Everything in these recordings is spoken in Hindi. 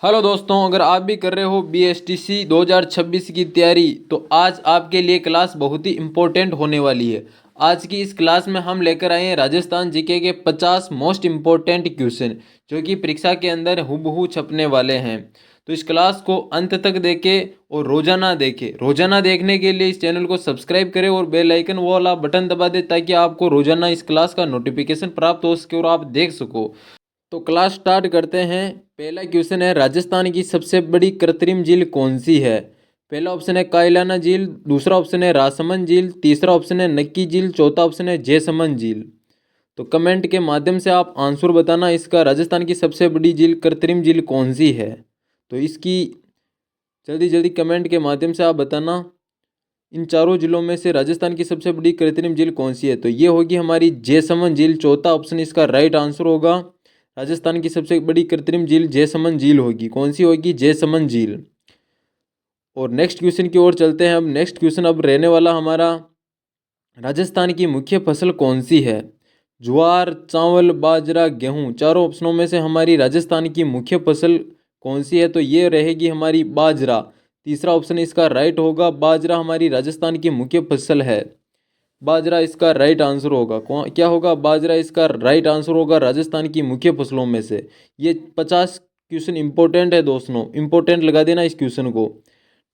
हेलो दोस्तों, अगर आप भी कर रहे हो BSTC 2026 की तैयारी तो आज आपके लिए क्लास बहुत ही इम्पोर्टेंट होने वाली है। आज की इस क्लास में हम लेकर आए हैं राजस्थान जीके के 50 मोस्ट इम्पोर्टेंट क्वेश्चन जो कि परीक्षा के अंदर हूबहू छपने वाले हैं। तो इस क्लास को अंत तक देखें और रोजाना देखें। रोजाना देखने के लिए इस चैनल को सब्सक्राइब करें और बेल आइकन वाला बटन दबा दें ताकि आपको रोजाना इस क्लास का नोटिफिकेशन प्राप्त हो सके और आप देख सको। तो क्लास स्टार्ट करते हैं। पहला क्वेश्चन है, राजस्थान की सबसे बड़ी कृत्रिम झील कौन सी है? पहला ऑप्शन है कायलाना झील, दूसरा ऑप्शन है रासमंद झील, तीसरा ऑप्शन है नक्की झील, चौथा ऑप्शन है जयसमंद झील। तो कमेंट के माध्यम से आप आंसर बताना, इसका राजस्थान की सबसे बड़ी झील कृत्रिम झील कौन सी है। तो इसकी जल्दी जल्दी कमेंट के माध्यम से आप बताना, इन चारों जिलों में से राजस्थान की सबसे बड़ी कृत्रिम झील कौन सी है। तो ये होगी हमारी जयसमंद झील, चौथा ऑप्शन इसका राइट आंसर होगा। राजस्थान की सबसे बड़ी कृत्रिम झील जयसमंद झील होगी। कौन सी होगी? जयसमंद झील। और नेक्स्ट क्वेश्चन की ओर चलते हैं। अब नेक्स्ट क्वेश्चन अब रहने वाला हमारा, राजस्थान की मुख्य फसल कौन सी है? ज्वार, चावल, बाजरा, गेहूं, चारों ऑप्शनों में से हमारी राजस्थान की मुख्य फसल कौन सी है? तो ये रहेगी हमारी बाजरा। तीसरा ऑप्शन इसका राइट होगा, बाजरा हमारी राजस्थान की मुख्य फसल है। बाजरा इसका राइट आंसर होगा। कौन क्या होगा? बाजरा इसका राइट आंसर होगा राजस्थान की मुख्य फसलों में से। ये 50 क्वेश्चन इंपॉर्टेंट है दोस्तों, इंपॉर्टेंट लगा देना इस क्वेश्चन को,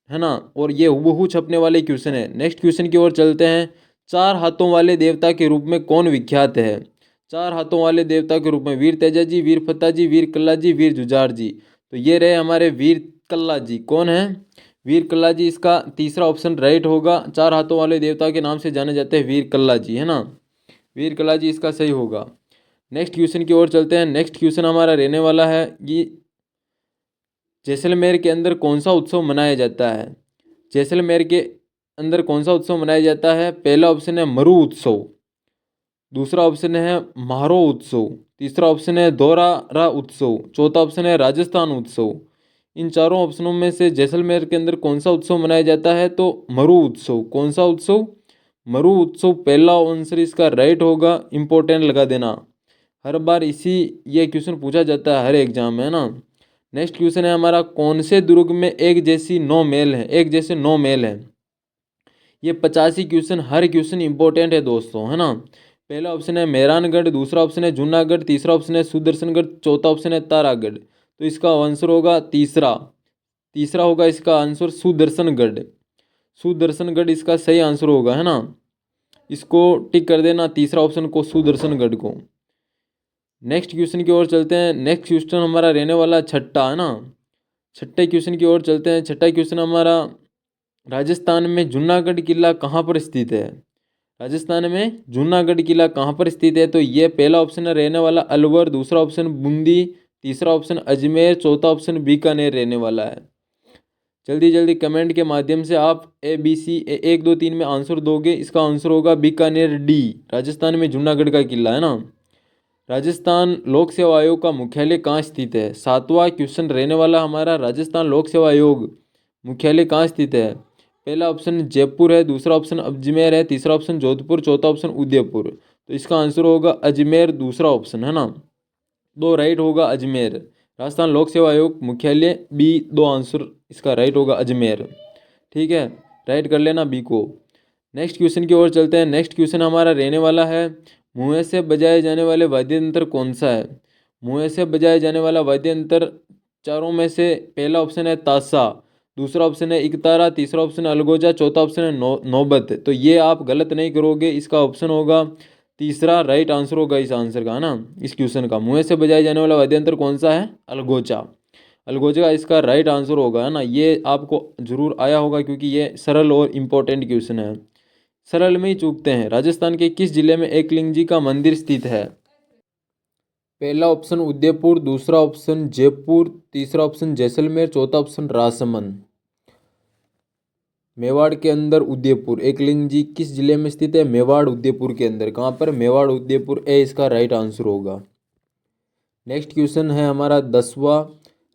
है ना। और ये हूबहू छपने वाले क्वेश्चन है। नेक्स्ट क्वेश्चन की ओर चलते हैं। चार हाथों वाले देवता के रूप में कौन विख्यात है? चार हाथों वाले देवता के रूप में वीर तेजा जी, वीर फतेह जी, वीर कल्ला जी, वीर जुजार जी। तो ये रहे हमारे वीर कल्ला जी। कौन है? वीर कल्ला जी। इसका तीसरा ऑप्शन राइट होगा। चार हाथों वाले देवता के नाम से जाने जाते हैं वीर कल्ला जी, है ना। वीर कल्ला जी इसका सही होगा। नेक्स्ट क्वेश्चन की ओर चलते हैं। नेक्स्ट क्वेश्चन हमारा रहने वाला है कि जैसलमेर के अंदर कौन सा उत्सव मनाया जाता है? जैसलमेर के अंदर कौन सा उत्सव मनाया जाता है? पहला ऑप्शन है मरु उत्सव, दूसरा ऑप्शन है म्हारो उत्सव, तीसरा ऑप्शन है दोरारा उत्सव, चौथा ऑप्शन है राजस्थान उत्सव। इन चारों ऑप्शनों में से जैसलमेर के अंदर कौन सा उत्सव मनाया जाता है? तो मरु उत्सव। कौन सा उत्सव? मरु उत्सव पहला आंसर इसका राइट होगा। इंपॉर्टेंट लगा देना, हर बार इसी ये क्वेश्चन पूछा जाता है हर एग्जाम में, है ना। नेक्स्ट क्वेश्चन है हमारा, कौन से दुर्ग में एक जैसी 9 महल है? एक जैसे 9 महल है। ये 85 क्वेश्चन, हर क्वेश्चन इंपॉर्टेंट है दोस्तों, है ना। पहला ऑप्शन है मेहरानगढ़, दूसरा ऑप्शन है जूनागढ़, तीसरा ऑप्शन है सुदर्शनगढ़, चौथा ऑप्शन है तारागढ़। तो इसका आंसर होगा तीसरा। तीसरा होगा इसका आंसर सुदर्शनगढ़। सुदर्शनगढ़ इसका सही आंसर होगा, है ना। इसको टिक कर देना, तीसरा ऑप्शन को, सुदर्शनगढ़ को। नेक्स्ट क्वेश्चन की ओर चलते हैं। नेक्स्ट क्वेश्चन हमारा रहने वाला छठा, है ना। छठे क्वेश्चन की ओर चलते हैं। छठा क्वेश्चन हमारा, राजस्थान में जूनागढ़ किला कहाँ पर स्थित है? राजस्थान में जूनागढ़ किला कहाँ पर स्थित है? तो ये पहला ऑप्शन रहने वाला अलवर, दूसरा ऑप्शन बूंदी, तीसरा ऑप्शन अजमेर, चौथा ऑप्शन बीकानेर रहने वाला है। जल्दी जल्दी कमेंट के माध्यम से आप ABC 1 2 3 में आंसर दोगे। इसका आंसर होगा बीकानेर, डी। राजस्थान में जूनागढ़ का किला, है ना। राजस्थान लोक सेवा आयोग का मुख्यालय कहाँ स्थित है? सातवां क्वेश्चन रहने वाला हमारा, राजस्थान लोक सेवा आयोग मुख्यालय कहाँ स्थित है? पहला ऑप्शन जयपुर है, दूसरा ऑप्शन अजमेर है, तीसरा ऑप्शन जोधपुर, चौथा ऑप्शन उदयपुर। तो इसका आंसर होगा अजमेर, दूसरा ऑप्शन, है ना। दो राइट होगा अजमेर। राजस्थान लोक सेवा आयोग मुख्यालय बी, दो आंसर इसका राइट होगा अजमेर। ठीक है, राइट कर लेना बी को। नेक्स्ट क्वेश्चन की ओर चलते हैं। नेक्स्ट क्वेश्चन हमारा रहने वाला है, मुँह से बजाए जाने वाले वाद्य यंत्र कौन सा है? मुँह से बजाए जाने वाला वाद्य यंत्र चारों में से पहला ऑप्शन है ताशा, दूसरा ऑप्शन है इकतारा, तीसरा ऑप्शन है अलगोजा, चौथा ऑप्शन है नौबत। तो ये आप गलत नहीं करोगे, इसका ऑप्शन होगा तीसरा, राइट आंसर होगा इस आंसर का, है ना। इस क्वेश्चन का मुँह से बजाए जाने वाला वाद्य यंत्र कौन सा है? अलगोजा। अलगोजा इसका राइट आंसर होगा, है ना। ये आपको जरूर आया होगा क्योंकि ये सरल और इम्पोर्टेंट क्वेश्चन है। सरल में ही चूकते हैं। राजस्थान के किस जिले में एकलिंग जी का मंदिर स्थित है? पहला ऑप्शन उदयपुर, दूसरा ऑप्शन जयपुर, तीसरा ऑप्शन जैसलमेर, चौथा ऑप्शन राजसमंद। मेवाड़ के अंदर उदयपुर, एकलिंग जी किस जिले में स्थित है? मेवाड़ उदयपुर के अंदर। कहाँ पर? मेवाड़ उदयपुर, ए इसका राइट आंसर होगा। नेक्स्ट क्वेश्चन है हमारा 10वां,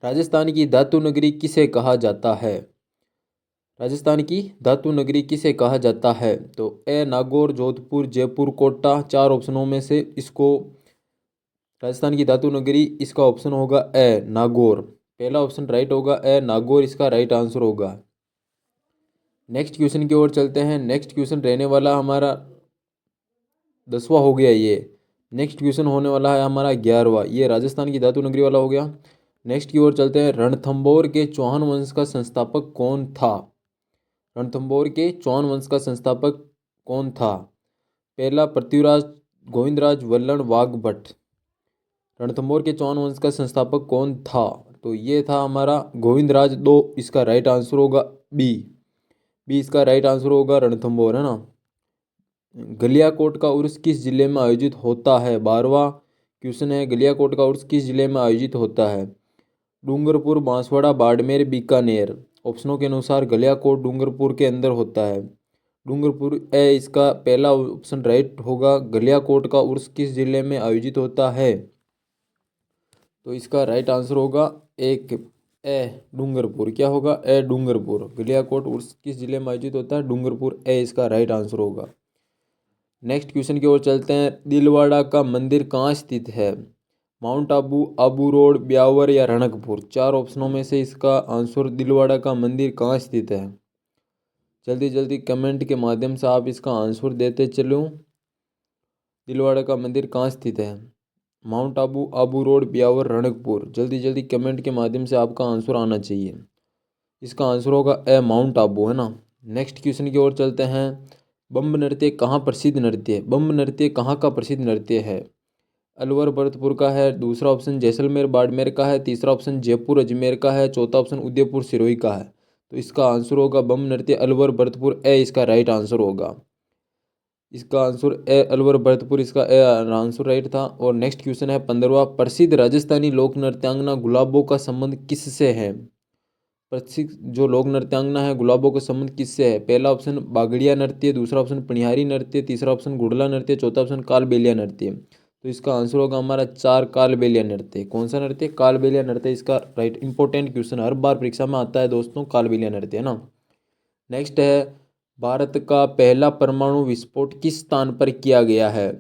राजस्थान की धातु नगरी किसे कहा जाता है? राजस्थान की धातु नगरी किसे कहा जाता है? तो ए नागौर, जोधपुर, जयपुर, कोटा। चार ऑप्शनों में से इसको, राजस्थान की धातु नगरी, इसका ऑप्शन होगा ए नागौर। पहला ऑप्शन राइट होगा ए नागौर इसका राइट आंसर होगा। नेक्स्ट क्वेश्चन की ओर चलते हैं। नेक्स्ट क्वेश्चन रहने वाला हमारा 10वां हो गया ये। नेक्स्ट क्वेश्चन होने वाला है हमारा 11वां, ये राजस्थान की धातु नगरी वाला हो गया। नेक्स्ट की ओर चलते हैं। रणथंभौर के चौहान वंश का संस्थापक कौन था? रणथंभौर के चौहान वंश का संस्थापक कौन था? पहला पृथ्वीराज, गोविंदराज, वल्लण, वाघभट्ट। रणथंभौर के चौहान वंश का संस्थापक कौन था? तो ये था हमारा गोविंदराज। दो इसका राइट आंसर होगा बी। बी इसका राइट आंसर होगा रणथंभौर, है ना। गलियाकोट का उर्स किस जिले में आयोजित होता है? 12वां क्वेश्चन है, गलियाकोट का उर्स किस जिले में आयोजित होता है? डूंगरपुर, बांसवाड़ा, बाड़मेर, बीकानेर। ऑप्शनों के अनुसार गलियाकोट डूंगरपुर के अंदर होता है। डूंगरपुर ए इसका पहला ऑप्शन राइट होगा। गलियाकोट का उर्स किस जिले में आयोजित होता है? तो इसका राइट आंसर होगा एक ए डूंगरपुर। क्या होगा? ए डूंगरपुर। गलियाकोट उर्स किस जिले में आयोजित होता है? डूंगरपुर ए इसका राइट आंसर होगा। नेक्स्ट क्वेश्चन की ओर चलते हैं। दिलवाड़ा का मंदिर कहाँ स्थित है? माउंट आबू, आबू रोड, ब्यावर या रणकपुर। चार ऑप्शनों में से इसका आंसर दिलवाड़ा का मंदिर कहाँ स्थित है? जल्दी जल्दी कमेंट के माध्यम से आप इसका आंसर देते चलो। दिलवाड़ा का मंदिर कहाँ स्थित है? Mount Abu, Abu road, Beawar, Ranakpur. जल्दी जल्दी कमेंट के माध्यम से आपका आंसर आना चाहिए। इसका आंसर होगा ए माउंट आबू, है ना। नेक्स्ट क्वेश्चन की ओर चलते हैं। बम्ब नृत्य कहाँ प्रसिद्ध नृत्य है? बम्ब नृत्य कहाँ का प्रसिद्ध नृत्य है? अलवर भरतपुर का है। दूसरा ऑप्शन जैसलमेर बाड़मेर का है। तीसरा ऑप्शन जयपुर अजमेर का है। चौथा ऑप्शन उदयपुर सिरोही का है। तो इसका आंसर होगा बम्ब नृत्य अलवर भरतपुर ए इसका राइट आंसर होगा। इसका आंसर ए अलवर भरतपुर इसका ए आंसर राइट था। और नेक्स्ट क्वेश्चन है 15वां। प्रसिद्ध राजस्थानी लोक नृत्यांगना गुलाबों का संबंध किससे है? प्रसिद्ध जो लोक नृत्यांगना है गुलाबों का संबंध किससे है? पहला ऑप्शन बागड़िया नृत्य, दूसरा ऑप्शन पनिहारी नृत्य, तीसरा ऑप्शन गुड़ला नृत्य, चौथा ऑप्शन कालबेलिया नृत्य। तो इसका आंसर होगा हमारा 4 कालबेलिया नृत्य। कौन सा नृत्य? कालबेलिया नृत्य इसका राइट। इंपॉर्टेंट क्वेश्चन हर बार परीक्षा में आता है दोस्तों, कालबेलिया नृत्य, है ना। नेक्स्ट है। भारत का पहला परमाणु विस्फोट किस स्थान पर किया गया है?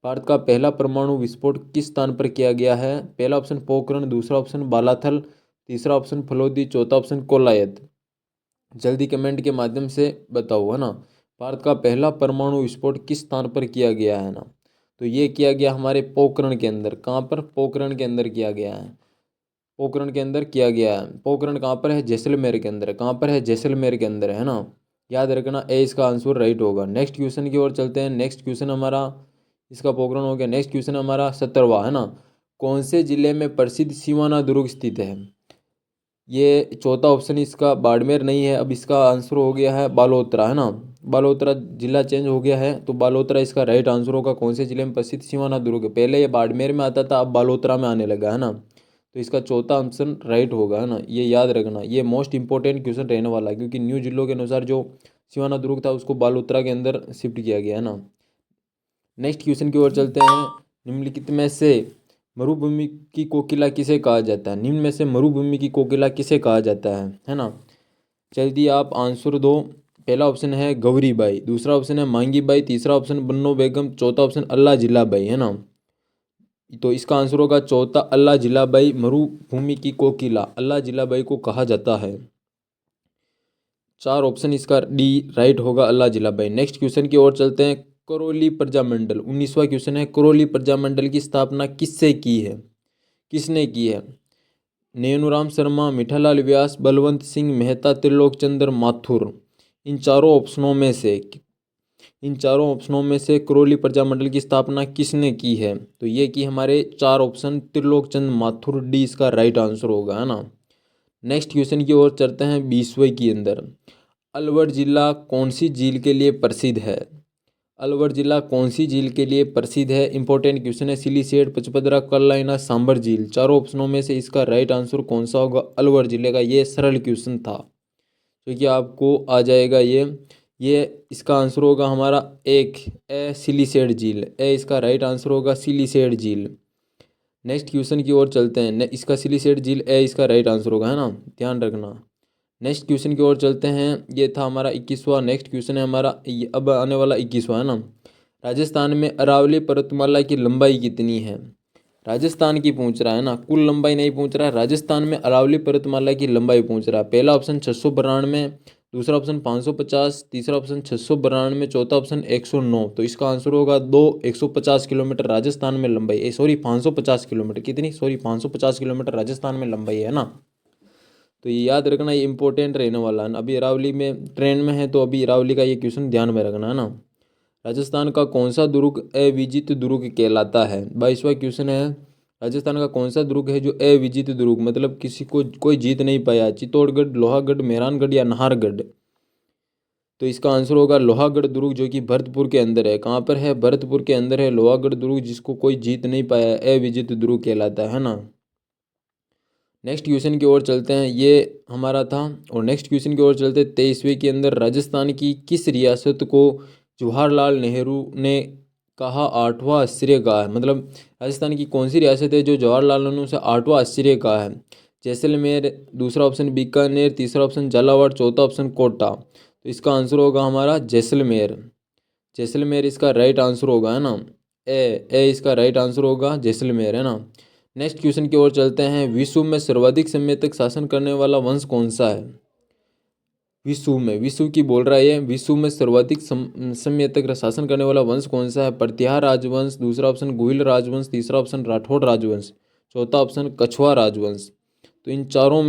भारत का पहला परमाणु विस्फोट किस स्थान पर किया गया है? पहला ऑप्शन पोखरण, दूसरा ऑप्शन बालाथल, तीसरा ऑप्शन फलोदी, चौथा ऑप्शन कोलायत। जल्दी कमेंट के माध्यम से बताओ, है ना। भारत का पहला परमाणु विस्फोट किस स्थान पर किया गया है ना? तो ये किया गया हमारे पोखरण के अंदर। कहाँ पर? पोखरण के अंदर किया गया है। पोखरण के अंदर किया गया है। पोखरण कहाँ पर है? जैसलमेर के अंदर। कहाँ पर है? जैसलमेर के अंदर, है ना। याद रखना ए इसका आंसर राइट होगा। नेक्स्ट क्वेश्चन की ओर चलते हैं। नेक्स्ट क्वेश्चन हमारा इसका पोखरण हो गया। नेक्स्ट क्वेश्चन हमारा 17वां, है ना। कौन से जिले में प्रसिद्ध सिवाना दुर्ग स्थित है? ये चौथा ऑप्शन इसका बाड़मेर नहीं है। अब इसका आंसर हो गया है बालोतरा, है ना। बालोतरा जिला चेंज हो गया है, तो बालोतरा इसका राइट आंसर होगा। कौन से जिले में प्रसिद्ध सिवाना दुर्ग है? पहले ये बाड़मेर में आता था, अब बालोतरा में आने लगा, है ना। तो इसका चौथा ऑप्शन राइट होगा, है ना। ये याद रखना, ये मोस्ट इंपॉर्टेंट क्वेश्चन रहने वाला है, क्योंकि न्यू जिलों के अनुसार जो सिवाना दुर्ग था उसको बालोतरा के अंदर शिफ्ट किया गया, है ना। नेक्स्ट क्वेश्चन की ओर चलते हैं। निम्नलिखित में से मरुभूमि की कोकिला किसे कहा जाता है? निम्न में से मरुभूमि की कोकिला किसे कहा जाता है ना। जल्दी आप आंसर दो। पहला ऑप्शन है गौरी बाई, दूसरा ऑप्शन है मांगी बाई, तीसरा ऑप्शन बन्नो बेगम, चौथा ऑप्शन अल्लाह जिला बाई, है ना। तो इसका आंसर होगा चौथा अल्लाह जिला बाई। मरुभूमि की कोकिला अल्लाह जिला बाई को कहा जाता है। 4 ऑप्शन इसका डी राइट होगा, अल्लाह जिला बाई। नेक्स्ट क्वेश्चन की ओर चलते हैं। करौली प्रजामंडल 19वां क्वेश्चन है। करौली प्रजामंडल की स्थापना किससे की है? किसने की है? नैनूराम शर्मा, मिठालाल व्यास, बलवंत सिंह मेहता, त्रिलोक चंद्र माथुर। इन चारों ऑप्शनों में से करौली प्रजामंडल की स्थापना किसने की है? तो ये की हमारे 4 ऑप्शन त्रिलोक चंद्र माथुर। डी इसका राइट आंसर होगा, है ना। नेक्स्ट क्वेश्चन की ओर चलते हैं 20वें के अंदर। अलवर जिला कौन सी झील के लिए प्रसिद्ध है? अलवर जिला कौन सी झील के लिए प्रसिद्ध है? इंपॉर्टेंट क्वेश्चन है। सिलीसेट, पचपदरा, कर्लाइना, सांबर झील। चारों ऑप्शनों में से इसका राइट आंसर कौन सा होगा? अलवर जिले का। ये सरल क्वेश्चन था, क्योंकि आपको आ जाएगा ये इसका आंसर होगा हमारा एक ए सिलीसेट झील। ए इसका राइट आंसर होगा सिलीसेट झील। नेक्स्ट क्वेश्चन की ओर चलते हैं। इसका सिलीसेट झील ए इसका राइट आंसर होगा, है ना, ध्यान रखना। नेक्स्ट क्वेश्चन की ओर चलते हैं। ये था हमारा 21वां। नेक्स्ट क्वेश्चन है हमारा अब आने वाला 21वां, है ना। राजस्थान में अरावली पर्वतमाला की लंबाई कितनी है? राजस्थान की पूछ रहा है ना, कुल लंबाई नहीं पूछ रहा है। राजस्थान में अरावली पर्वतमाला की लंबाई पूछ रहा है। पहला ऑप्शन 692, दूसरा ऑप्शन 550, तीसरा ऑप्शन 692, चौथा ऑप्शन 109। तो इसका आंसर होगा 2, 150 किलोमीटर राजस्थान में लंबाई, सॉरी 550 किलोमीटर, कितनी, सॉरी 550 किलोमीटर राजस्थान में लंबाई है ना। तो ये याद रखना, ये इंपॉर्टेंट रहने वाला है। अभी अरावली में ट्रेंड में है, तो अभी अरावली का ये क्वेश्चन ध्यान में रखना है ना। राजस्थान का कौन सा दुर्ग अविजित दुर्ग कहलाता है? 22वां क्वेश्चन है, राजस्थान का कौन सा दुर्ग है जो अविजित दुर्ग, मतलब किसी को कोई जीत नहीं पाया? चित्तौड़गढ़, लोहागढ़, मेहरानगढ़ या नाहरगढ़? तो इसका आंसर होगा लोहागढ़ दुर्ग, जो कि भरतपुर के अंदर है। कहाँ पर है? भरतपुर के अंदर है लोहागढ़ दुर्ग, जिसको कोई जीत नहीं पाया, अविजित दुर्ग कहलाता है ना। नेक्स्ट क्वेश्चन की ओर चलते हैं, ये हमारा था। और नेक्स्ट क्वेश्चन की ओर चलते हैं। 23वें के अंदर राजस्थान की किस रियासत को जवाहरलाल नेहरू ने कहा आठवां आश्चर्य कहा है? मतलब राजस्थान की कौन सी रियासत है जो जवाहरलाल नेहरू से आठवां आश्चर्य कहा है? जैसलमेर, दूसरा ऑप्शन बीकानेर, तीसरा ऑप्शन झालावाड़, चौथा ऑप्शन कोटा। तो इसका आंसर होगा हमारा जैसलमेर। जैसलमेर इसका राइट आंसर होगा, है ना। ए इसका राइट आंसर होगा जैसलमेर, है ना। नेक्स्ट क्वेश्चन की ओर चलते हैं। विश्व में सर्वाधिक समय तक शासन करने वाला वंश कौन सा है? विश्व की बोल रहा है ये। विश्व में सर्वाधिक समय तक शासन करने वाला वंश कौन सा है? प्रतिहार राजवंश, दूसरा ऑप्शन गोहिल राजवंश, तीसरा ऑप्शन राठौड़ राजवंश, चौथा ऑप्शन कछवा राजवंश। तो इन चारों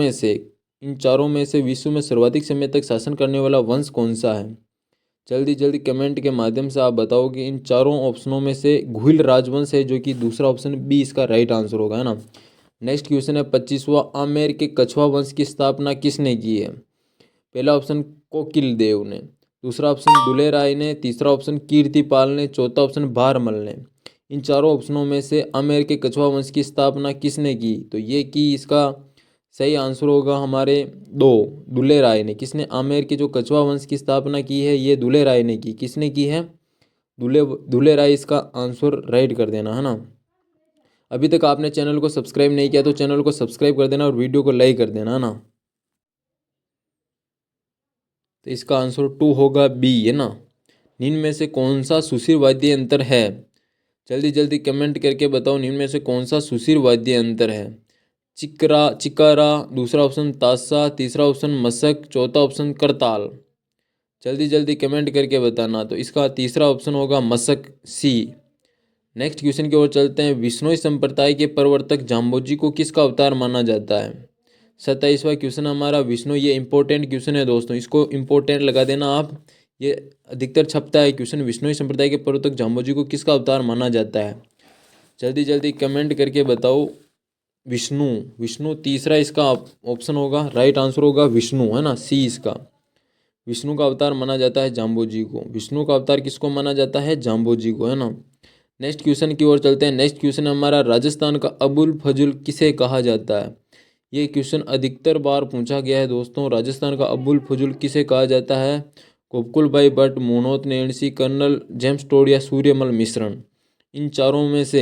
में से विश्व में सर्वाधिक समय तक शासन करने वाला वंश कौन सा है? जल्दी जल्दी कमेंट के माध्यम से आप बताओ कि इन चारों ऑप्शनों में से घुइल राजवंश है, जो कि दूसरा ऑप्शन बी इसका राइट आंसर होगा, है ना। नेक्स्ट क्वेश्चन है 25वां। आमेर के कछवा वंश की स्थापना किसने की है? पहला ऑप्शन कोकिल देव ने, दूसरा ऑप्शन दुले राय ने, तीसरा ऑप्शन कीर्तिपाल ने, चौथा ऑप्शन भारमल ने। इन चारों ऑप्शनों में से आमेर के कछवा वंश की स्थापना किसने की? तो ये की इसका सही आंसर होगा हमारे दो, दुले राय ने। किसने आमेर के जो कछवा वंश की स्थापना की है? ये दुले राय ने की। किसने की है? दुले राय इसका आंसर राइट कर देना, है ना। अभी तक आपने चैनल को सब्सक्राइब नहीं किया तो चैनल को सब्सक्राइब कर देना और वीडियो को लाइक कर देना, है ना। तो इसका आंसर 2 होगा बी, है ना। निम्न में से कौन सा सुशीर वाद्य यंत्र है? जल्दी जल्दी कमेंट करके बताओ, निम्न में से कौन सा सुशीर वाद्य यंत्र है? चिकारा, दूसरा ऑप्शन ताशा, तीसरा ऑप्शन मशक, चौथा ऑप्शन करताल। जल्दी जल्दी कमेंट करके बताना। तो इसका तीसरा ऑप्शन होगा मशक, सी। नेक्स्ट क्वेश्चन की ओर चलते हैं। विश्नोई संप्रदाय के प्रवर्तक जाम्बोजी को किसका अवतार माना जाता है? 27वां क्वेश्चन हमारा विष्णु। ये इंपॉर्टेंट क्वेश्चन है दोस्तों, इसको इंपॉर्टेंट लगा देना आप। ये अधिकतर छपता है क्वेश्चन। विष्णुई संप्रदाय के प्रवर्तक जाम्बोजी को किसका अवतार माना जाता है? जल्दी जल्दी कमेंट करके बताओ। विष्णु तीसरा इसका ऑप्शन होगा, राइट आंसर होगा विष्णु, है ना, सी इसका। विष्णु का अवतार माना जाता है जाम्बोजी को। विष्णु का अवतार किसको माना जाता है? जाम्बोजी को, है ना। नेक्स्ट क्वेश्चन की ओर चलते हैं। नेक्स्ट क्वेश्चन हमारा राजस्थान का अबुल फजुल किसे कहा जाता है? ये क्वेश्चन अधिकतर बार पूछा गया है दोस्तों। राजस्थान का अबुल फजुल किसे कहा जाता है? गोकुल भाई भट्ट, मोनोत नेणसी, कर्नल जेम्स टोड या सूर्यमल मिश्रण। इन चारों में से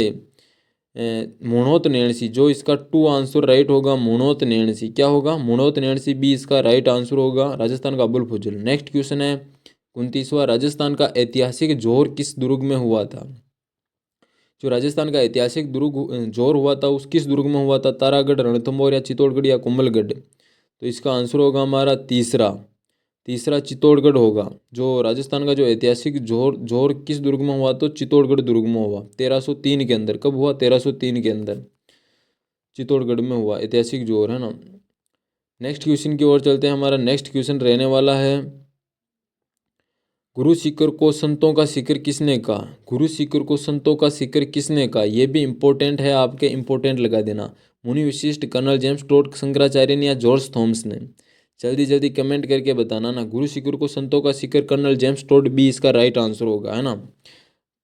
मोनोत नेणसी, जो इसका 2 आंसर राइट होगा, मोनोत नेणसी। क्या होगा? मोनोत नेणसी बी इसका राइट आंसर होगा, राजस्थान का अबुल फजुल। नेक्स्ट क्वेश्चन है 29वां। राजस्थान का ऐतिहासिक जोर किस दुर्ग में हुआ था? जो राजस्थान का ऐतिहासिक जोर हुआ था उस किस दुर्ग में हुआ था? तारागढ़, रणथंभौर या चित्तौड़गढ़ या कुंभलगढ़। तो इसका आंसर होगा हमारा तीसरा चित्तौड़गढ़ होगा। जो राजस्थान का जो ऐतिहासिक जोर किस दुर्ग में हुआ? तो चित्तौड़गढ़ दुर्ग में हुआ, 1303 के अंदर। कब हुआ? 1303 के अंदर चित्तौड़गढ़ में हुआ ऐतिहासिक जोर, है ना। नेक्स्ट क्वेश्चन की ओर चलते हैं। हमारा नेक्स्ट क्वेश्चन रहने वाला है गुरु शिखर को संतों का शिखर किसने कहा? गुरु शिखर को संतों का शिखर किसने कहा? यह भी इंपॉर्टेंट है, आपके इंपॉर्टेंट लगा देना। मुनि Vashishtha, colonel James Tod, Shankaracharya ने या जॉर्ज थॉमस ने। जल्दी जल्दी कमेंट करके बताना ना। गुरु शिखर को संतों का शिखर कर्नल जेम्स टोड, बी इसका राइट आंसर होगा, है ना।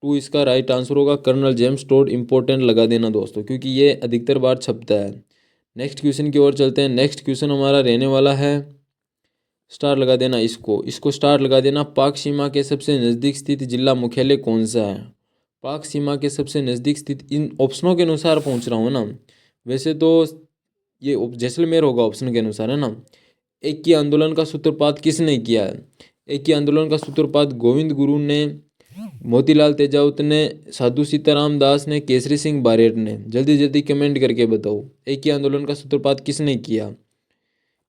2 इसका राइट आंसर होगा, कर्नल जेम्स टोड। इंपॉर्टेंट लगा देना दोस्तों, क्योंकि ये अधिकतर बार छपता है। नेक्स्ट क्वेश्चन की ओर चलते हैं। नेक्स्ट क्वेश्चन हमारा रहने वाला है, स्टार लगा देना, इसको स्टार लगा देना। पाक सीमा के सबसे नज़दीक स्थित जिला मुख्यालय कौन सा है? पाक सीमा के सबसे नज़दीक स्थित, इन ऑप्शनों के अनुसार पहुंच रहा हूँ ना। वैसे तो ये जैसलमेर होगा ऑप्शन के अनुसार, है ना। एक की आंदोलन का सूत्रपात किसने किया है? एक की आंदोलन का सूत्रपात गोविंद गुरु ने मोतीलाल तेजावत ने, साधु सीताराम दास ने, केसरी सिंह बारेट ने। जल्दी जल्दी कमेंट करके बताओ। एक ही आंदोलन का सूत्रपात किसने किया?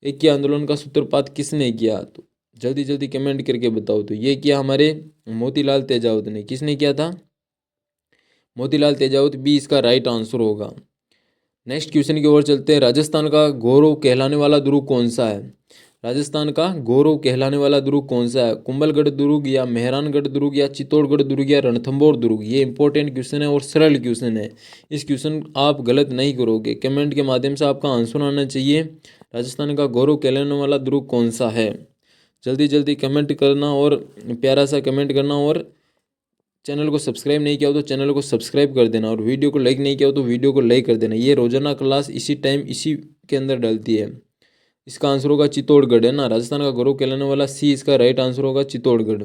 एक ही आंदोलन का सूत्रपात किसने किया? तो जल्दी जल्दी कमेंट करके बताओ। तो ये किया हमारे मोतीलाल तेजावत ने। किसने किया था? मोतीलाल तेजावत, बी इसका राइट आंसर होगा। नेक्स्ट क्वेश्चन की ओर चलते हैं। राजस्थान का गौरव कहलाने वाला दुर्ग कौन सा है? राजस्थान का गौरव कहलाने वाला दुर्ग कौन सा है? कुंभलगढ़ दुर्ग या मेहरानगढ़ दुर्ग या चित्तौड़गढ़ दुर्ग या रणथंभौर दुर्ग? ये इंपॉर्टेंट क्वेश्चन है और सरल क्वेश्चन है। इस क्वेश्चन आप गलत नहीं करोगे। कमेंट के माध्यम से आपका आंसर आना चाहिए। राजस्थान का गौरव कहलाने वाला दुर्ग कौन सा है? जल्दी जल्दी कमेंट करना और प्यारा सा कमेंट करना। और चैनल को सब्सक्राइब नहीं किया हो तो चैनल को सब्सक्राइब कर देना। और वीडियो को लाइक नहीं किया हो तो वीडियो को लाइक कर देना। ये रोजाना क्लास इसी टाइम इसी के अंदर डलती है। इसका आंसर होगा चित्तौड़गढ़, है ना। राजस्थान का गौरव कहलाने वाला सी इसका राइट आंसर होगा, चित्तौड़गढ़।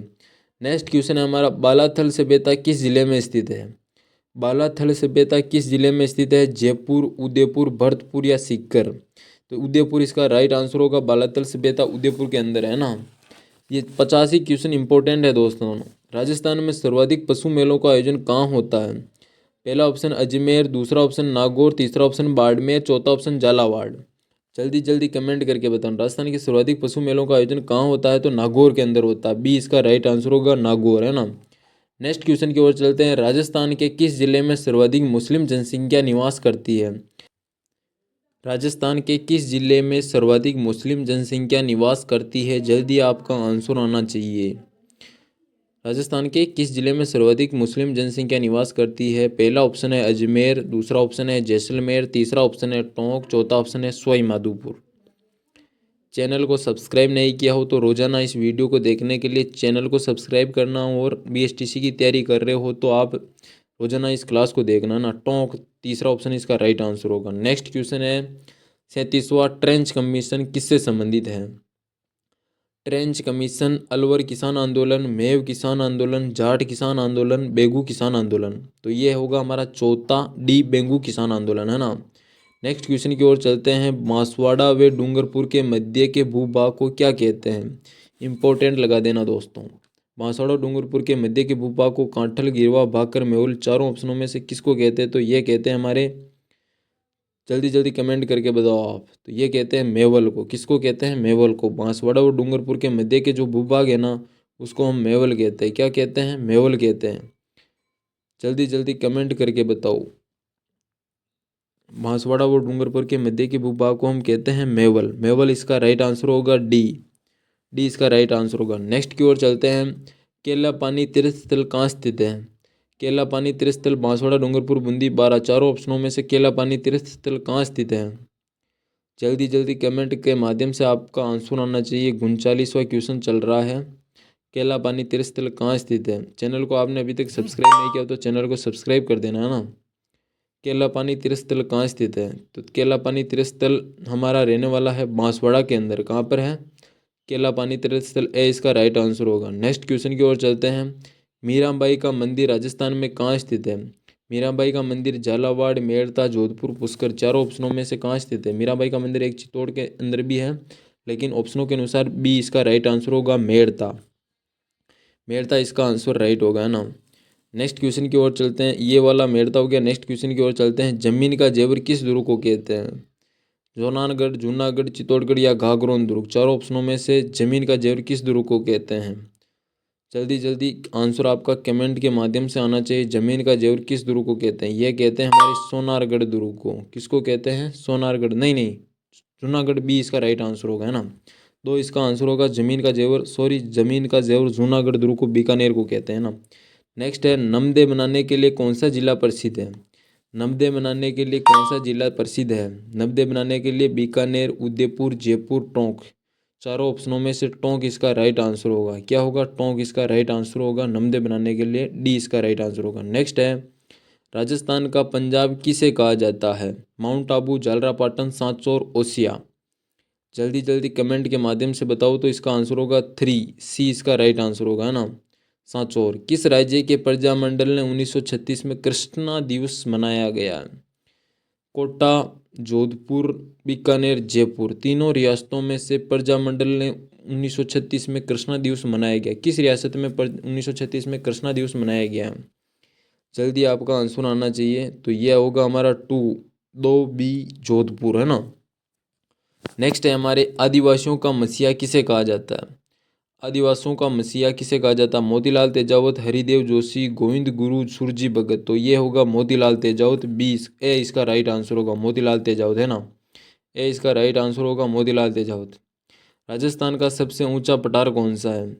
नेक्स्ट क्वेश्चन है हमारा, बालाथल सभ्यता किस जिले में स्थित है? बालाथल सभ्यता किस जिले में स्थित है? जयपुर, उदयपुर, भरतपुर या सीकर? तो उदयपुर इसका राइट आंसर होगा। बालाथल सभ्यता उदयपुर के अंदर है ना। ये 85 क्वेश्चन इंपॉर्टेंट है दोस्तों। राजस्थान में सर्वाधिक पशु मेलों का आयोजन कहाँ होता है? पहला ऑप्शन अजमेर, दूसरा ऑप्शन नागौर, तीसरा ऑप्शन बाड़मेर, चौथा ऑप्शन झालावाड़। जल्दी जल्दी कमेंट करके बताओ। राजस्थान के सर्वाधिक पशु मेलों का आयोजन कहाँ होता है? तो नागौर के अंदर होता है। बी इसका राइट आंसर होगा, नागौर, है ना। नेक्स्ट क्वेश्चन की ओर चलते हैं। राजस्थान के किस जिले में सर्वाधिक मुस्लिम जनसंख्या निवास करती है? राजस्थान के किस जिले में सर्वाधिक मुस्लिम जनसंख्या निवास करती है? जल्दी आपका आंसर आना चाहिए। राजस्थान के किस जिले में सर्वाधिक मुस्लिम जनसंख्या निवास करती है? पहला ऑप्शन है अजमेर, दूसरा ऑप्शन है जैसलमेर, तीसरा ऑप्शन है टोंक, चौथा ऑप्शन है सवाई माधोपुर। चैनल को सब्सक्राइब नहीं किया हो तो रोजाना इस वीडियो को देखने के लिए चैनल को सब्सक्राइब करना। और बीएसटीसी की तैयारी कर रहे हो तो आप रोजाना इस क्लास को देखना ना। टोंक तीसरा ऑप्शन इसका राइट आंसर होगा। नेक्स्ट क्वेश्चन है 37वां, ट्रेंच कमीशन किससे संबंधित है? ट्रेंच कमीशन अलवर किसान आंदोलन, मेव किसान आंदोलन, जाट किसान आंदोलन, बेगू किसान आंदोलन? तो ये होगा हमारा चौथा, डी बेगू किसान आंदोलन, है ना। नेक्स्ट क्वेश्चन की ओर चलते हैं। बांसवाड़ा व डूंगरपुर के मध्य के भूभाग को क्या कहते हैं? इंपॉर्टेंट लगा देना दोस्तों। बांसवाड़ा डूंगरपुर के मध्य के भूभाग को कांठल, गिरवा, भाकर, मेहुल चारों ऑप्शनों में से किसको कहते हैं? तो ये कहते हैं हमारे, जल्दी जल्दी कमेंट करके बताओ आप। तो ये कहते हैं मेवल को। किसको कहते हैं? मेवल को। बांसवाड़ा और डूंगरपुर के मध्य के जो भूभाग है ना, उसको हम मेवल कहते हैं। क्या कहते हैं? मेवल कहते हैं। जल्दी जल्दी कमेंट करके बताओ। बांसवाड़ा और डूंगरपुर के मध्य के भूभाग को हम कहते हैं मेवल। मेवल इसका राइट आंसर होगा, डी। डी इसका राइट आंसर होगा। नेक्स्ट की ओर चलते हैं। केला पानी तीर्थ स्थल कहाँ स्थित है? केला पानी तीर्थ स्थल बांसवाड़ा, डूंगरपुर, बूंदी, बारा चारों ऑप्शनों में से केला पानी तीर्थ स्थल कहाँ स्थित है? जल्दी जल्दी कमेंट के माध्यम से आपका आंसर आना चाहिए। 39वां क्वेश्चन चल रहा है। केला पानी तीर्थ स्थल कहाँ स्थित है? चैनल को आपने अभी तक सब्सक्राइब नहीं किया तो चैनल को सब्सक्राइब कर देना, है ना। केला पानी तीर्थ स्थल कहाँ स्थित है? तो केला पानी तीर्थ स्थल हमारा रहने वाला है बांसवाड़ा के अंदर। कहाँ पर है? केला पानी तीर्थ स्थल, ए इसका राइट आंसर होगा। नेक्स्ट क्वेश्चन की ओर चलते हैं। मीराबाई का मंदिर राजस्थान में कहाँ स्थित है? मीराबाई का मंदिर झालावाड़, मेड़ता, जोधपुर, पुष्कर चारों ऑप्शनों में से कहाँ स्थित है? मीराबाई का मंदिर एक चित्तौड़ के अंदर भी है, लेकिन ऑप्शनों के अनुसार बी इसका राइट आंसर होगा, मेड़ता। मेड़ता इसका आंसर राइट होगा, है ना। नेक्स्ट क्वेश्चन की ओर चलते हैं। ये वाला मेड़ता हो गया। नेक्स्ट क्वेश्चन की ओर चलते हैं। जमीन का जेवर किस दुर्ग को कहते हैं? जोनागढ़, जूनागढ़, चित्तौड़गढ़ या घाघरोन दुर्ग? चारों ऑप्शनों में से जमीन का जेवर किस दुर्ग को कहते हैं? जल्दी जल्दी आंसर आपका कमेंट के माध्यम से आना चाहिए। जमीन का जेवर किस दुर्ग को कहते हैं? ये कहते हैं हमारे सोनारगढ़ दुर्ग को। किसको कहते हैं? सोनारगढ़, नहीं नहीं, जूनागढ़, बी इसका राइट आंसर होगा, है ना। दो इसका आंसर होगा जमीन का जेवर, सॉरी जमीन का जेवर जूनागढ़ दुर्ग को, बीकानेर को कहते हैं ना। नेक्स्ट है, नमदे बनाने के लिए कौन सा जिला प्रसिद्ध है? नमदे बनाने के लिए कौन सा जिला प्रसिद्ध है? नमदे बनाने के लिए बीकानेर, उदयपुर, जयपुर, टोंक? चारों ऑप्शनों में से टोंक इसका राइट आंसर होगा। क्या होगा? टोंक इसका राइट आंसर होगा नमदे बनाने के लिए, डी इसका राइट आंसर होगा। नेक्स्ट है, राजस्थान का पंजाब किसे कहा जाता है? माउंट आबू, झालरापाटन, सांचौर, ओसिया? जल्दी जल्दी कमेंट के माध्यम से बताओ। तो इसका आंसर होगा 3, सी इसका राइट आंसर होगा, है ना, सांचौर। किस राज्य के प्रजामंडल ने 1936 में कृष्णा दिवस मनाया गया? कोटा, जोधपुर, बीकानेर, जयपुर? तीनों रियासतों में से प्रजामंडल ने 1936 में कृष्णा दिवस मनाया गया? किस रियासत में 1936 में कृष्णा दिवस मनाया गया? जल्दी आपका आंसर आना चाहिए। तो यह होगा हमारा 2B जोधपुर, है ना। नेक्स्ट है हमारे आदिवासियों का मसीहा किसे कहा जाता है? आदिवासियों का मसीहा किसे कहा जाता है? मोतीलाल तेजावत, हरिदेव जोशी, गोविंद गुरु, सुरजी भगत। तो ये होगा मोतीलाल तेजावत। ए इसका राइट आंसर होगा मोतीलाल तेजावत, है ना। ए इसका राइट आंसर होगा मोतीलाल तेजावत। राजस्थान का सबसे ऊंचा पठार कौन सा है?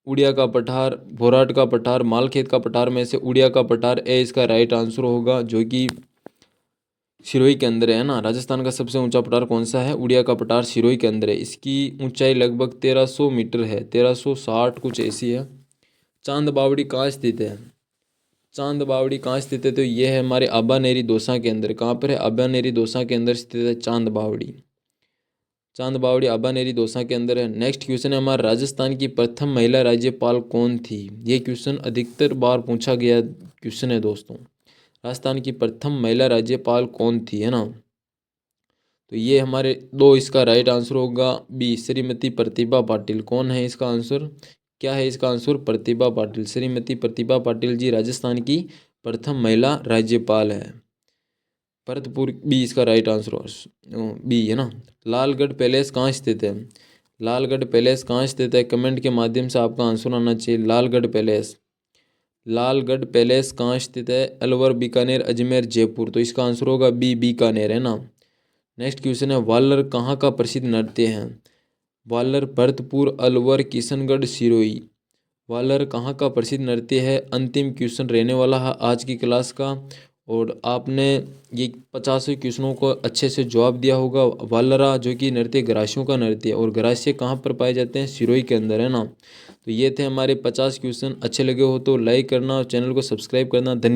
उड़िया का पठार, भोराट का पठार, मालखेत का पठार में से उड़िया का पठार ए इसका राइट आंसर होगा, जो कि सिरोही के अंदर है ना। राजस्थान का सबसे ऊंचा पठार कौन सा है? उड़िया का पठार सिरोही के अंदर है। इसकी ऊंचाई लगभग 1300 मीटर है, 1360 कुछ ऐसी है। चांद बावड़ी कहाँ स्थित है? चांद बावड़ी कहाँ स्थित है? तो ये है हमारे आबानेरी दौसा के अंदर। कहाँ पर है? आबानेरी दौसा के अंदर स्थित है चांद बावड़ी। चांद बावड़ी आबानेरी दौसा के अंदर है। नेक्स्ट क्वेश्चन है हमारा, राजस्थान की प्रथम महिला राज्यपाल कौन थी? ये क्वेश्चन अधिकतर बार पूछा गया क्वेश्चन है दोस्तों। राजस्थान की प्रथम महिला राज्यपाल कौन थी, है ना। तो ये हमारे इसका राइट आंसर होगा बी, श्रीमती प्रतिभा पाटिल। कौन है इसका आंसर? क्या है इसका आंसर? प्रतिभा पाटिल। श्रीमती प्रतिभा पाटिल जी राजस्थान की प्रथम महिला राज्यपाल है। भरतपुर बी इसका राइट आंसर बी, है ना। लालगढ़ पैलेस कहाँ स्थित है? लालगढ़ पैलेस कहाँ स्थित है? कमेंट के माध्यम से आपका आंसर आना चाहिए। लालगढ़ पैलेस, लालगढ़ पैलेस कहाँ स्थित है? अलवर, बीकानेर, अजमेर, जयपुर। तो इसका आंसर होगा बी, बीकानेर, है ना। नेक्स्ट क्वेश्चन है, वालर कहाँ का प्रसिद्ध नृत्य है? वालर भरतपुर, अलवर, किशनगढ़, सिरोही। वालर कहाँ का प्रसिद्ध नृत्य है? अंतिम क्वेश्चन रहने वाला है आज की क्लास का, और आपने ये 50 क्वेश्चनों को अच्छे से जवाब दिया होगा। वालरा जो कि नृत्य ग्रासियों का नृत्य है, और ग्रास्य कहाँ पर पाए जाते हैं? सिरोही के अंदर, है ना। तो ये थे हमारे 50 क्वेश्चन। अच्छे लगे हो तो लाइक करना और चैनल को सब्सक्राइब करना। धन्यवाद।